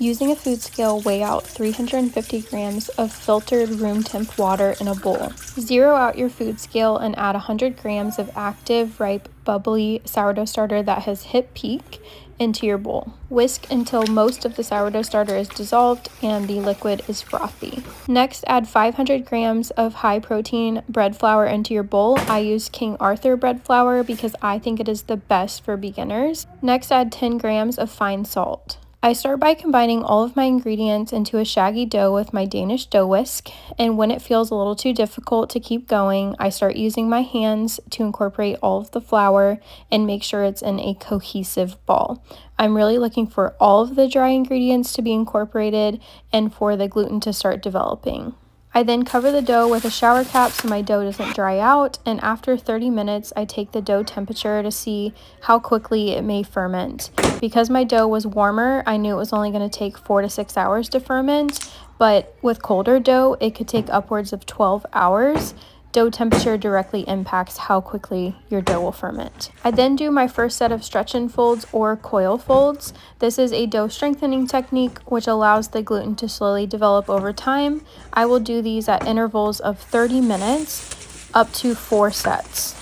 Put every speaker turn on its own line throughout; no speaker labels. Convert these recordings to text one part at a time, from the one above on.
Using a food scale, weigh out 350 grams of filtered room temp water in a bowl. Zero out your food scale and add 100 grams of active, ripe, bubbly sourdough starter that has hit peak into your bowl. Whisk until most of the sourdough starter is dissolved and the liquid is frothy. Next, add 500 grams of high-protein bread flour into your bowl. I use King Arthur bread flour because I think it is the best for beginners. Next, add 10 grams of fine salt. I start by combining all of my ingredients into a shaggy dough with my Danish dough whisk, and when it feels a little too difficult to keep going, I start using my hands to incorporate all of the flour and make sure it's in a cohesive ball. I'm really looking for all of the dry ingredients to be incorporated and for the gluten to start developing. I then cover the dough with a shower cap so my dough doesn't dry out, and after 30 minutes I take the dough temperature to see how quickly it may ferment. Because my dough was warmer, I knew it was only going to take 4 to 6 hours to ferment, but with colder dough it could take upwards of 12 hours. Dough temperature directly impacts how quickly your dough will ferment. I then do my first set of stretch and folds or coil folds. This is a dough strengthening technique which allows the gluten to slowly develop over time. I will do these at intervals of 30 minutes up to 4 sets.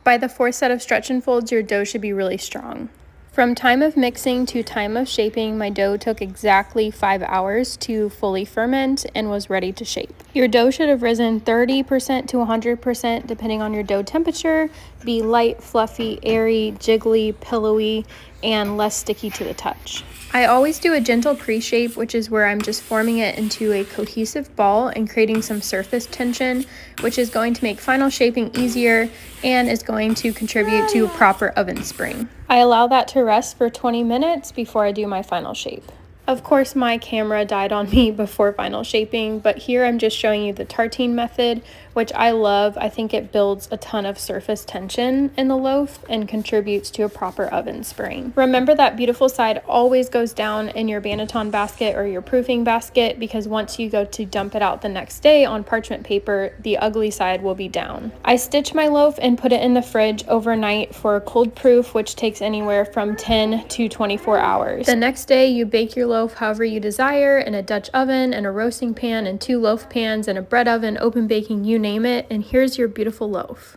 By the 4th set of stretch and folds, your dough should be really strong. From time of mixing to time of shaping, my dough took exactly 5 hours to fully ferment and was ready to shape. Your dough should have risen 30% to 100% depending on your dough temperature, be light, fluffy, airy, jiggly, pillowy, and less sticky to the touch. I always do a gentle pre-shape, which is where I'm just forming it into a cohesive ball and creating some surface tension, which is going to make final shaping easier and is going to contribute to a proper oven spring. I allow that to rest for 20 minutes before I do my final shape. Of course, my camera died on me before final shaping, but here I'm just showing you the tartine method, which I love. I think it builds a ton of surface tension in the loaf and contributes to a proper oven spring. Remember that beautiful side always goes down in your Banneton basket or your proofing basket, because once you go to dump it out the next day on parchment paper, the ugly side will be down. I stitch my loaf and put it in the fridge overnight for cold proof, which takes anywhere from 10 to 24 hours. The next day you bake your loaf however you desire, in a Dutch oven and a roasting pan and 2 loaf pans and a bread oven, open baking, you name it, and here's your beautiful loaf.